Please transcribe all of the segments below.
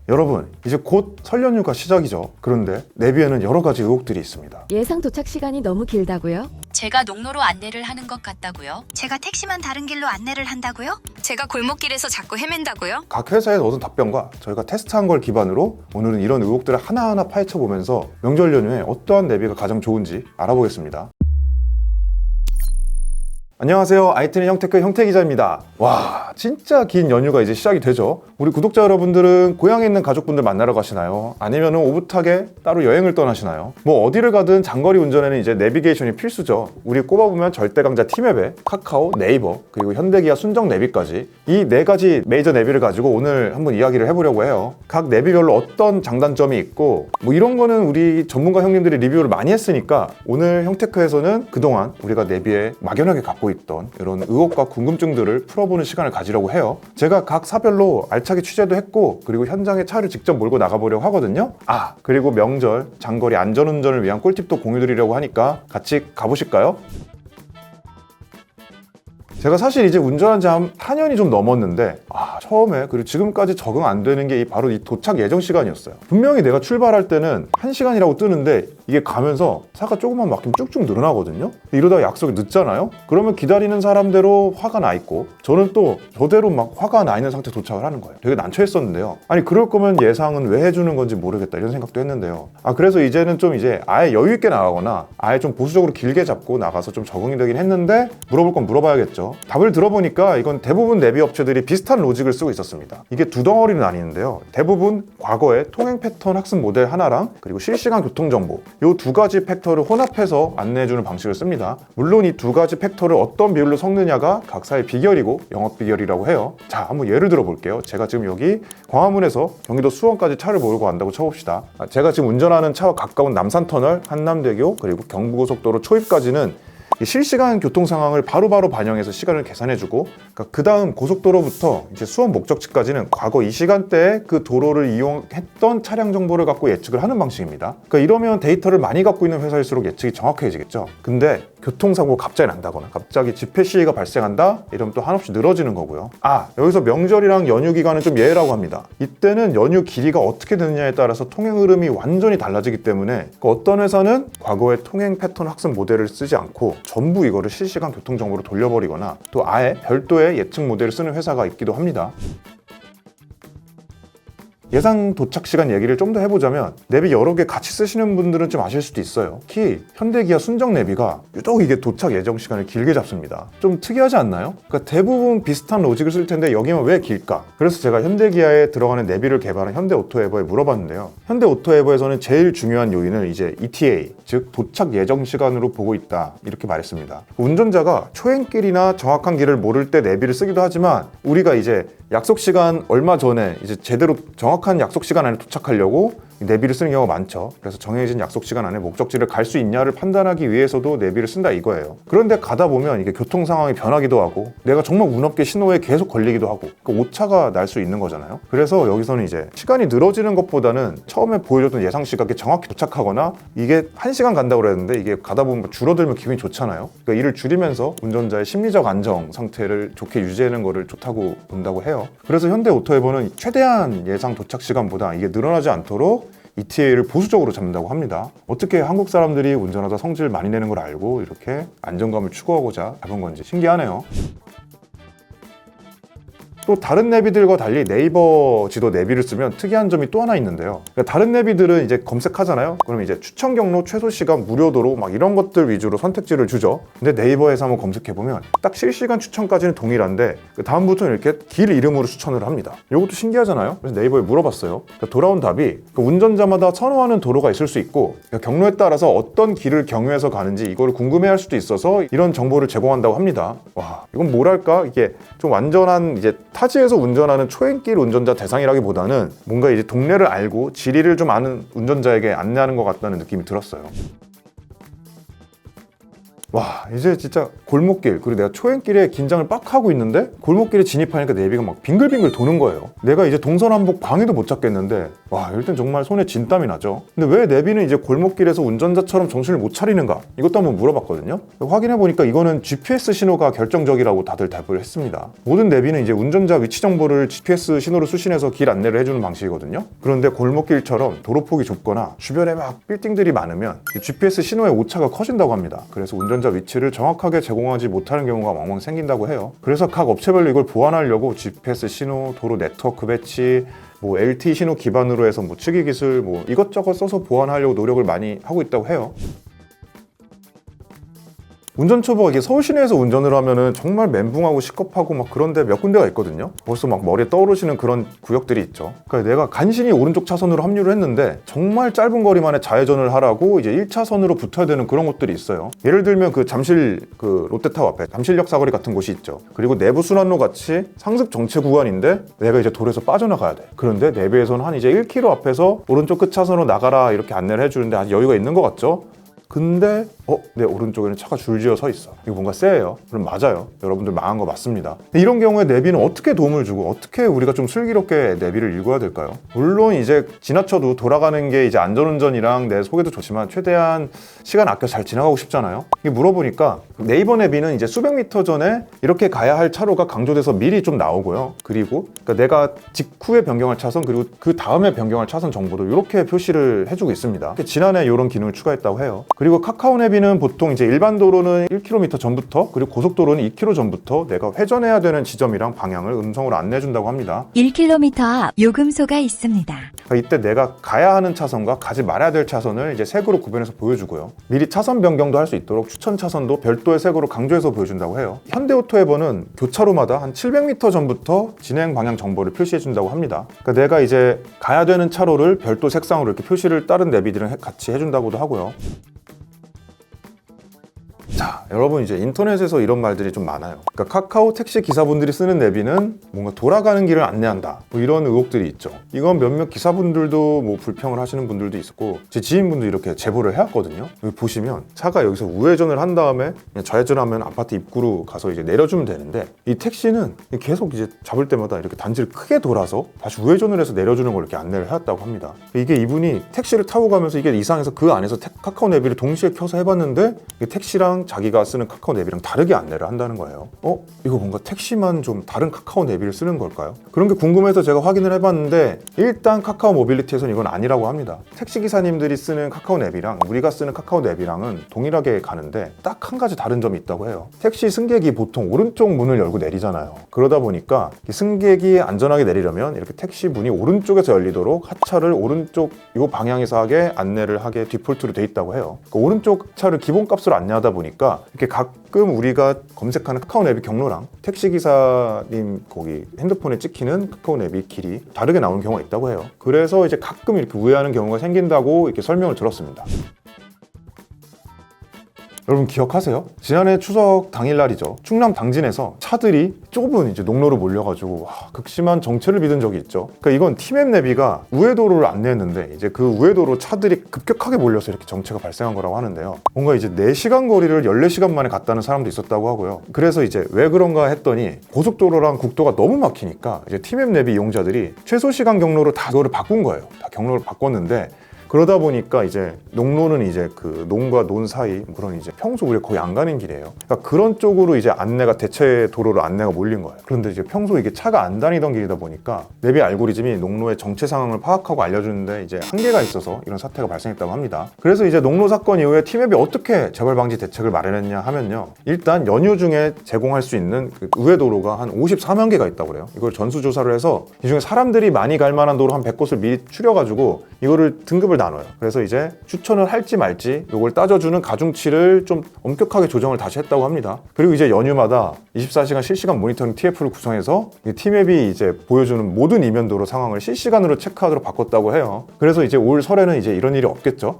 여러분, 이제 곧 설 연휴가 시작이죠. 그런데 내비에는 여러 가지 의혹들이 있습니다. 예상 도착 시간이 너무 길다고요? 제가 농로로 안내를 하는 것 같다고요? 제가 택시만 다른 길로 안내를 한다고요? 제가 골목길에서 자꾸 헤맨다고요? 각 회사에서 얻은 답변과 저희가 테스트한 걸 기반으로 오늘은 이런 의혹들을 하나하나 파헤쳐보면서 명절 연휴에 어떠한 내비가 가장 좋은지 알아보겠습니다. 안녕하세요. 아이트넷 형테크 형태기자입니다. 와, 진짜 긴 연휴가 이제 시작이 되죠. 우리 구독자 여러분들은 고향에 있는 가족분들 만나러 가시나요? 아니면 오붓하게 따로 여행을 떠나시나요? 뭐 어디를 가든 장거리 운전에는 이제 내비게이션이 필수죠. 우리 꼽아보면 절대강자 티맵에 카카오, 네이버, 그리고 현대기아 순정 내비까지 이 네 가지 메이저 내비를 가지고 오늘 한번 이야기를 해보려고 해요. 각 내비별로 어떤 장단점이 있고 뭐 이런 거는 우리 전문가 형님들이 리뷰를 많이 했으니까 오늘 형테크에서는 그동안 우리가 내비에 막연하게 갖고 있던 이런 의혹과 궁금증들을 풀어보는 시간을 가지려고 해요. 제가 각 사별로 알차게 취재도 했고 그리고 현장에 차를 직접 몰고 나가보려고 하거든요. 그리고 명절 장거리 안전운전을 위한 꿀팁도 공유드리려고 하니까 같이 가보실까요? 제가 사실 이제 운전한 지 한 4년이 좀 넘었는데 처음에 그리고 지금까지 적응 안 되는 게 바로 이 도착 예정 시간이었어요. 분명히 내가 출발할 때는 1시간이라고 뜨는데 이게 가면서 차가 조금만 막히면 쭉쭉 늘어나거든요. 이러다가 약속이 늦잖아요. 그러면 기다리는 사람대로 화가 나 있고 저는 또 저대로 막 화가 나 있는 상태에 도착을 하는 거예요. 되게 난처했었는데요. 아니 그럴 거면 예상은 왜 해주는 건지 모르겠다 이런 생각도 했는데요. 그래서 이제는 좀 이제 아예 여유 있게 나가거나 아예 좀 보수적으로 길게 잡고 나가서 좀 적응이 되긴 했는데 물어볼 건 물어봐야겠죠. 답을 들어보니까 이건 대부분 내비 업체들이 비슷한 로직을 쓰고 있었습니다. 이게 두 덩어리는 아니는데요. 대부분 과거의 통행 패턴 학습 모델 하나랑 그리고 실시간 교통정보 이 두 가지 팩터를 혼합해서 안내해주는 방식을 씁니다. 물론 이 두 가지 팩터를 어떤 비율로 섞느냐가 각사의 비결이고 영업 비결이라고 해요. 자, 한번 예를 들어 볼게요. 제가 지금 여기 광화문에서 경기도 수원까지 차를 몰고 간다고 쳐봅시다. 제가 지금 운전하는 차와 가까운 남산터널, 한남대교 그리고 경부고속도로 초입까지는 실시간 교통 상황을 바로바로 반영해서 시간을 계산해주고 그 다음 고속도로부터 이제 수원 목적지까지는 과거 이 시간대에 그 도로를 이용했던 차량 정보를 갖고 예측을 하는 방식입니다. 그러니까 이러면 데이터를 많이 갖고 있는 회사일수록 예측이 정확해지겠죠. 근데 교통사고가 갑자기 난다거나 갑자기 집회 시위가 발생한다? 이러면 또 한없이 늘어지는 거고요. 여기서 명절이랑 연휴 기간은 좀 예외라고 합니다. 이때는 연휴 길이가 어떻게 되느냐에 따라서 통행 흐름이 완전히 달라지기 때문에 어떤 회사는 과거의 통행 패턴 학습 모델을 쓰지 않고 전부 이거를 실시간 교통정보로 돌려버리거나 또 아예 별도의 예측 모델을 쓰는 회사가 있기도 합니다. 예상 도착 시간 얘기를 좀 더 해보자면 내비 여러 개 같이 쓰시는 분들은 좀 아실 수도 있어요. 특히 현대기아 순정 내비가 유독 이게 도착 예정 시간을 길게 잡습니다. 좀 특이하지 않나요? 그러니까 대부분 비슷한 로직을 쓸 텐데 여기만 왜 길까? 그래서 제가 현대기아에 들어가는 내비를 개발한 현대오토에버에 물어봤는데요. 현대오토에버에서는 제일 중요한 요인을 이제 ETA, 즉 도착 예정 시간으로 보고 있다 이렇게 말했습니다. 운전자가 초행길이나 정확한 길을 모를 때 내비를 쓰기도 하지만 우리가 이제 약속 시간 얼마 전에 이제 제대로 정확한 약속 시간 안에 도착하려고 내비를 쓰는 경우가 많죠. 그래서 정해진 약속 시간 안에 목적지를 갈 수 있냐를 판단하기 위해서도 내비를 쓴다 이거예요. 그런데 가다 보면 이게 교통 상황이 변하기도 하고 내가 정말 운 없게 신호에 계속 걸리기도 하고 오차가 날 수 있는 거잖아요. 그래서 여기서는 이제 시간이 늘어지는 것보다는 처음에 보여줬던 예상 시각에 정확히 도착하거나 이게 1시간 간다고 그랬는데 이게 가다 보면 줄어들면 기분이 좋잖아요. 그러니까 이를 줄이면서 운전자의 심리적 안정 상태를 좋게 유지하는 거를 좋다고 본다고 해요. 그래서 현대오토에버는 최대한 예상 도착 시간보다 이게 늘어나지 않도록 ETA를 보수적으로 잡는다고 합니다. 어떻게 한국 사람들이 운전하다 성질 많이 내는 걸 알고 이렇게 안정감을 추구하고자 잡은 건지 신기하네요. 또 다른 내비들과 달리 네이버 지도 내비를 쓰면 특이한 점이 또 하나 있는데요. 그러니까 다른 내비들은 이제 검색하잖아요. 그럼 이제 추천 경로, 최소 시간, 무료도로 막 이런 것들 위주로 선택지를 주죠. 근데 네이버에서 한번 검색해보면 딱 실시간 추천까지는 동일한데 그 다음부터는 이렇게 길 이름으로 추천을 합니다. 이것도 신기하잖아요. 그래서 네이버에 물어봤어요. 그러니까 돌아온 답이 운전자마다 선호하는 도로가 있을 수 있고 그러니까 경로에 따라서 어떤 길을 경유해서 가는지 이걸 궁금해할 수도 있어서 이런 정보를 제공한다고 합니다. 와, 이건 뭐랄까 이게 좀 완전한 이제 타지에서 운전하는 초행길 운전자 대상이라기보다는 뭔가 이제 동네를 알고 지리를 좀 아는 운전자에게 안내하는 것 같다는 느낌이 들었어요. 와, 이제 진짜 골목길, 그리고 내가 초행길에 긴장을 빡 하고 있는데 골목길에 진입하니까 내비가 막 빙글빙글 도는 거예요. 내가 이제 동서남북 방해도 못 잡겠는데, 와, 이럴 땐 정말 손에 진땀이 나죠. 근데 왜 내비는 이제 골목길에서 운전자처럼 정신을 못 차리는가? 이것도 한번 물어봤거든요. 확인해보니까 이거는 GPS 신호가 결정적이라고 다들 답을 했습니다. 모든 내비는 이제 운전자 위치 정보를 GPS 신호로 수신해서 길 안내를 해주는 방식이거든요. 그런데 골목길처럼 도로폭이 좁거나 주변에 막 빌딩들이 많으면 GPS 신호의 오차가 커진다고 합니다. 그래서 운전자 위치를 정확하게 제공하지 못하는 경우가 왕왕 생긴다고 해요. 그래서 각 업체별로 이걸 보완하려고 GPS 신호, 도로 네트워크 배치, 뭐 LTE 신호 기반으로 해서 뭐 측위 기술 뭐 이것저것 써서 보완하려고 노력을 많이 하고 있다고 해요. 운전 초보가 이게 서울 시내에서 운전을 하면은 정말 멘붕하고 시겁하고 막 그런데 몇 군데가 있거든요. 벌써 막 머리에 떠오르시는 그런 구역들이 있죠. 그러니까 내가 간신히 오른쪽 차선으로 합류를 했는데 정말 짧은 거리만에 좌회전을 하라고 이제 1차선으로 붙어야 되는 그런 곳들이 있어요. 예를 들면 그 잠실 그 롯데타워 앞에 잠실역 사거리 같은 곳이 있죠. 그리고 내부 순환로 같이 상습 정체 구간인데 내가 이제 도로에서 빠져나가야 돼. 그런데 내비에서는 한 이제 1km 앞에서 오른쪽 끝 차선으로 나가라 이렇게 안내를 해주는데 아주 여유가 있는 것 같죠? 근데 내 오른쪽에는 차가 줄지어 서 있어. 이거 뭔가 쎄해요. 그럼 맞아요. 여러분들 망한 거 맞습니다. 이런 경우에 내비는 어떻게 도움을 주고 어떻게 우리가 좀 슬기롭게 내비를 읽어야 될까요? 물론 이제 지나쳐도 돌아가는 게 이제 안전운전이랑 내 속에도 좋지만 최대한 시간 아껴 잘 지나가고 싶잖아요. 이게 물어보니까 네이버 내비는 이제 수백 미터 전에 이렇게 가야 할 차로가 강조돼서 미리 좀 나오고요. 그리고 그러니까 내가 직후에 변경할 차선 그리고 그 다음에 변경할 차선 정보도 이렇게 표시를 해주고 있습니다. 지난해 이런 기능을 추가했다고 해요. 그리고 카카오 내비는 보통 이제 일반 도로는 1km 전부터 그리고 고속도로는 2km 전부터 내가 회전해야 되는 지점이랑 방향을 음성으로 안내해준다고 합니다. 1km 앞 요금소가 있습니다. 그러니까 이때 내가 가야 하는 차선과 가지 말아야 될 차선을 이제 색으로 구분해서 보여주고요. 미리 차선 변경도 할 수 있도록 추천 차선도 별도의 색으로 강조해서 보여준다고 해요. 현대오토에버는 교차로마다 한 700m 전부터 진행 방향 정보를 표시해준다고 합니다. 그러니까 내가 이제 가야 되는 차로를 별도 색상으로 이렇게 표시를 다른 내비들은 같이 해준다고도 하고요. 자, 여러분 이제 인터넷에서 이런 말들이 좀 많아요. 그러니까 카카오 택시 기사분들이 쓰는 내비는 뭔가 돌아가는 길을 안내한다. 뭐 이런 의혹들이 있죠. 이건 몇몇 기사분들도 뭐 불평을 하시는 분들도 있었고 제 지인분도 이렇게 제보를 해왔거든요. 여기 보시면 차가 여기서 우회전을 한 다음에 그냥 좌회전하면 아파트 입구로 가서 이제 내려주면 되는데 이 택시는 계속 이제 잡을 때마다 이렇게 단지를 크게 돌아서 다시 우회전을 해서 내려주는 걸 이렇게 안내를 해왔다고 합니다. 이게 이분이 택시를 타고 가면서 이게 이상해서 그 안에서 카카오 내비를 동시에 켜서 해봤는데 이게 택시랑 자기가 쓰는 카카오 내비랑 다르게 안내를 한다는 거예요. 이거 뭔가 택시만 좀 다른 카카오 내비를 쓰는 걸까요? 그런 게 궁금해서 제가 확인을 해봤는데 일단 카카오 모빌리티에서는 이건 아니라고 합니다. 택시기사님들이 쓰는 카카오 내비랑 우리가 쓰는 카카오 내비랑은 동일하게 가는데 딱 한 가지 다른 점이 있다고 해요. 택시 승객이 보통 오른쪽 문을 열고 내리잖아요. 그러다 보니까 승객이 안전하게 내리려면 이렇게 택시 문이 오른쪽에서 열리도록 하차를 오른쪽 이 방향에서 하게 안내를 하게 디폴트로 돼 있다고 해요. 그러니까 오른쪽 차를 기본값으로 안내하다 보니까 이렇게 가끔 우리가 검색하는 카카오 내비 경로랑 택시기사님 거기 핸드폰에 찍히는 카카오 내비 길이 다르게 나오는 경우가 있다고 해요. 그래서 이제 가끔 이렇게 우회하는 경우가 생긴다고 이렇게 설명을 들었습니다. 여러분 기억하세요? 지난해 추석 당일날이죠. 충남 당진에서 차들이 좁은 이제 농로로 몰려가지고 극심한 정체를 빚은 적이 있죠. 그러니까 이건 티맵 내비가 우회도로를 안내했는데 이제 그 우회도로 차들이 급격하게 몰려서 이렇게 정체가 발생한 거라고 하는데요. 뭔가 이제 4시간 거리를 14시간 만에 갔다는 사람도 있었다고 하고요. 그래서 이제 왜 그런가 했더니 고속도로랑 국도가 너무 막히니까 이제 티맵 내비 이용자들이 최소 시간 경로로 다 그거를 바꾼 거예요. 다 경로를 바꿨는데 그러다 보니까 이제 농로는 이제 그 논과 논 사이 그런 이제 평소 우리가 거의 안 가는 길이에요. 그러니까 그런 쪽으로 이제 안내가 대체 도로로 안내가 몰린 거예요. 그런데 이제 평소 이게 차가 안 다니던 길이다 보니까 내비 알고리즘이 농로의 정체 상황을 파악하고 알려주는데 이제 한계가 있어서 이런 사태가 발생했다고 합니다. 그래서 이제 농로 사건 이후에 티맵이 어떻게 재발 방지 대책을 마련했냐 하면요. 일단 연휴 중에 제공할 수 있는 그 우회도로가 한 54만 개가 있다고 그래요. 이걸 전수조사를 해서 이 중에 사람들이 많이 갈 만한 도로 한 100곳을 미리 추려가지고 이거를 등급을 나눠요. 그래서 이제 추천을 할지 말지 이걸 따져주는 가중치를 좀 엄격하게 조정을 다시 했다고 합니다. 그리고 이제 연휴마다 24시간 실시간 모니터링 TF를 구성해서 티맵이 이제 보여주는 모든 이면도로 상황을 실시간으로 체크하도록 바꿨다고 해요. 그래서 이제 올 설에는 이제 이런 일이 없겠죠.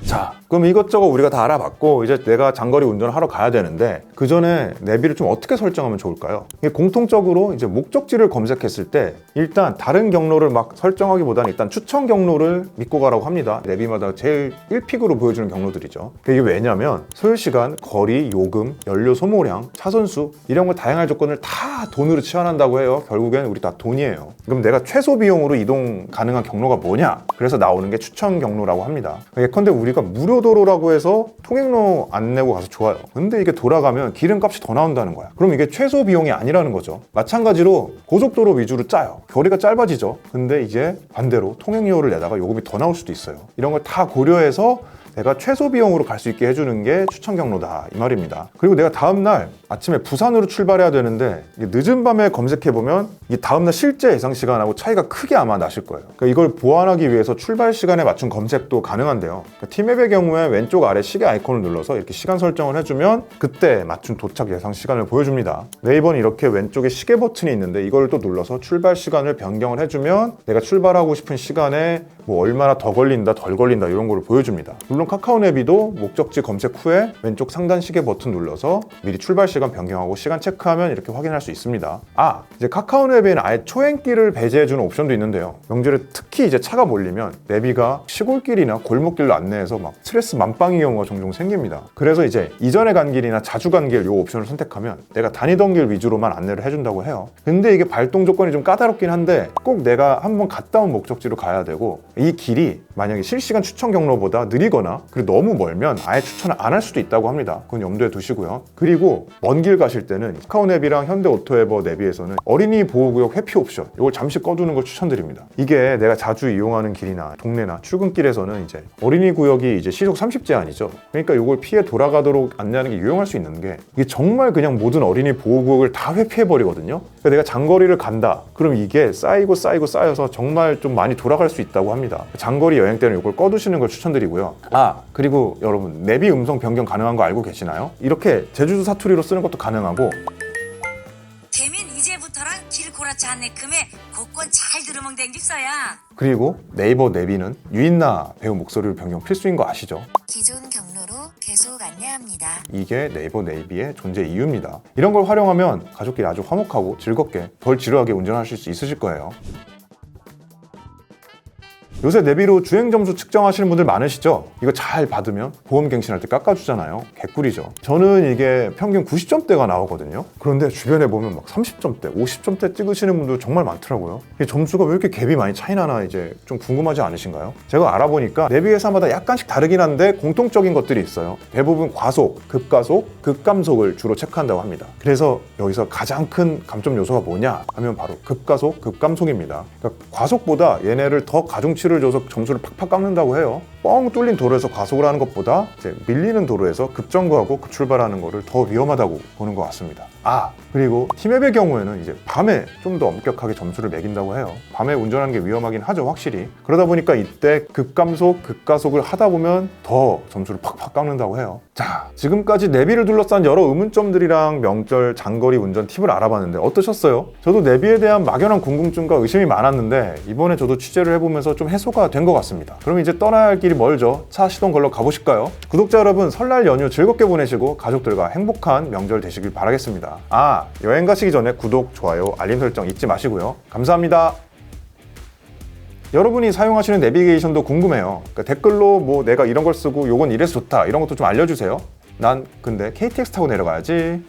자, 그럼 이것저것 우리가 다 알아봤고 이제 내가 장거리 운전을 하러 가야 되는데 그 전에 내비를 좀 어떻게 설정하면 좋을까요? 이게 공통적으로 이제 목적지를 검색했을 때 일단 다른 경로를 막 설정하기보다는 일단 추천 경로를 믿고 가라고 합니다. 내비마다 제일 1픽으로 보여주는 경로들이죠. 이게 왜냐면 소요시간, 거리, 요금, 연료 소모량, 차선수 이런 거 다양한 조건을 다 돈으로 치환한다고 해요. 결국엔 우리 다 돈이에요. 그럼 내가 최소 비용으로 이동 가능한 경로가 뭐냐? 그래서 나오는 게 추천 경로라고 합니다. 예컨대 우리가 무료도로라고 해서 통행료 안 내고 가서 좋아요. 근데 이게 돌아가면 기름값이 더 나온다는 거야. 그럼 이게 최소 비용이 아니라는 거죠. 마찬가지로 고속도로 위주로 짜요. 거리가 짧아지죠. 근데 이제 반대로 통행료를 내다가 요금이 더 나올 수도 있어요. 이런 걸 다 고려해서 내가 최소 비용으로 갈 수 있게 해주는 게 추천 경로다 이 말입니다. 그리고 내가 다음날 아침에 부산으로 출발해야 되는데 늦은 밤에 검색해보면 이 다음날 실제 예상 시간하고 차이가 크게 아마 나실 거예요. 그러니까 이걸 보완하기 위해서 출발 시간에 맞춘 검색도 가능한데요. 그러니까 티맵의 경우에 왼쪽 아래 시계 아이콘을 눌러서 이렇게 시간 설정을 해주면 그때 맞춘 도착 예상 시간을 보여줍니다. 네이버는 이렇게 왼쪽에 시계 버튼이 있는데 이걸 또 눌러서 출발 시간을 변경을 해주면 내가 출발하고 싶은 시간에 뭐 얼마나 더 걸린다 덜 걸린다 이런 거를 보여줍니다. 물론 카카오 내비도 목적지 검색 후에 왼쪽 상단 시계 버튼 눌러서 미리 출발 시간 변경하고 시간 체크하면 이렇게 확인할 수 있습니다. 이제 카카오 내비에는 아예 초행길을 배제해주는 옵션도 있는데요. 명절에 특히 이제 차가 몰리면 내비가 시골길이나 골목길로 안내해서 막 스트레스 만빵인 경우가 종종 생깁니다. 그래서 이제 이전에 간 길이나 자주 간 길 이 옵션을 선택하면 내가 다니던 길 위주로만 안내를 해준다고 해요. 근데 이게 발동 조건이 좀 까다롭긴 한데 꼭 내가 한번 갔다 온 목적지로 가야 되고 이 길이 만약에 실시간 추천 경로보다 느리거나 그리고 너무 멀면 아예 추천을 안 할 수도 있다고 합니다. 그건 염두에 두시고요. 그리고 먼 길 가실 때는 카카오 내비랑 현대 오토에버 내비에서는 어린이 보호구역 회피 옵션 이걸 잠시 꺼두는 걸 추천드립니다. 이게 내가 자주 이용하는 길이나 동네나 출근길에서는 이제 어린이 구역이 이제 시속 30 제한이죠. 그러니까 이걸 피해 돌아가도록 안내하는 게 유용할 수 있는 게 이게 정말 그냥 모든 어린이 보호구역을 다 회피해버리거든요. 그러니까 내가 장거리를 간다. 그럼 이게 쌓여서 정말 좀 많이 돌아갈 수 있다고 합니다. 장거리 여행 때는 이걸 꺼두시는 걸 추천드리고요. 그리고 여러분 내비 음성 변경 가능한 거 알고 계시나요? 이렇게 제주도 사투리로 쓰는 것도 가능하고 대면 이제부터랑 길 고라치 않네 금에 곡권 잘 들으면 댕깁서야. 그리고 네이버 내비는 유인나 배우 목소리로 변경 필수인 거 아시죠? 기존 경로로 계속 안내합니다. 이게 네이버 내비의 존재 이유입니다. 이런 걸 활용하면 가족끼리 아주 화목하고 즐겁게 덜 지루하게 운전하실 수 있으실 거예요. 요새 내비로 주행 점수 측정하시는 분들 많으시죠? 이거 잘 받으면 보험 갱신할 때 깎아주잖아요. 개꿀이죠. 저는 이게 평균 90점대가 나오거든요. 그런데 주변에 보면 막 30점대, 50점대 찍으시는 분들 정말 많더라고요. 이게 점수가 왜 이렇게 갭이 많이 차이 나나 이제 좀 궁금하지 않으신가요? 제가 알아보니까 내비 회사마다 약간씩 다르긴 한데 공통적인 것들이 있어요. 대부분 과속, 급가속, 급감속을 주로 체크한다고 합니다. 그래서 여기서 가장 큰 감점 요소가 뭐냐 하면 바로 급가속, 급감속입니다. 그러니까 과속보다 얘네를 더 가중치를 줘서 점수를 팍팍 깎는다고 해요. 뻥 뚫린 도로에서 과속을 하는 것보다 이제 밀리는 도로에서 급정거하고 급출발하는 거를 더 위험하다고 보는 것 같습니다. 그리고 티맵의 경우에는 이제 밤에 좀 더 엄격하게 점수를 매긴다고 해요. 밤에 운전하는 게 위험하긴 하죠, 확실히. 그러다 보니까 이때 급감속, 급가속을 하다 보면 더 점수를 팍팍 깎는다고 해요. 자, 지금까지 내비를 둘러싼 여러 의문점들이랑 명절 장거리 운전 팁을 알아봤는데 어떠셨어요? 저도 내비에 대한 막연한 궁금증과 의심이 많았는데 이번에 저도 취재를 해보면서 좀 해소가 된 것 같습니다. 그럼 이제 떠나야 할 길이 멀죠? 차 시동 걸러 가보실까요? 구독자 여러분, 설날 연휴 즐겁게 보내시고 가족들과 행복한 명절 되시길 바라겠습니다. 여행 가시기 전에 구독, 좋아요, 알림 설정 잊지 마시고요. 감사합니다. 여러분이 사용하시는 내비게이션도 궁금해요. 그러니까 댓글로 뭐 내가 이런 걸 쓰고 요건 이래서 좋다 이런 것도 좀 알려주세요. 난 근데 KTX 타고 내려가야지.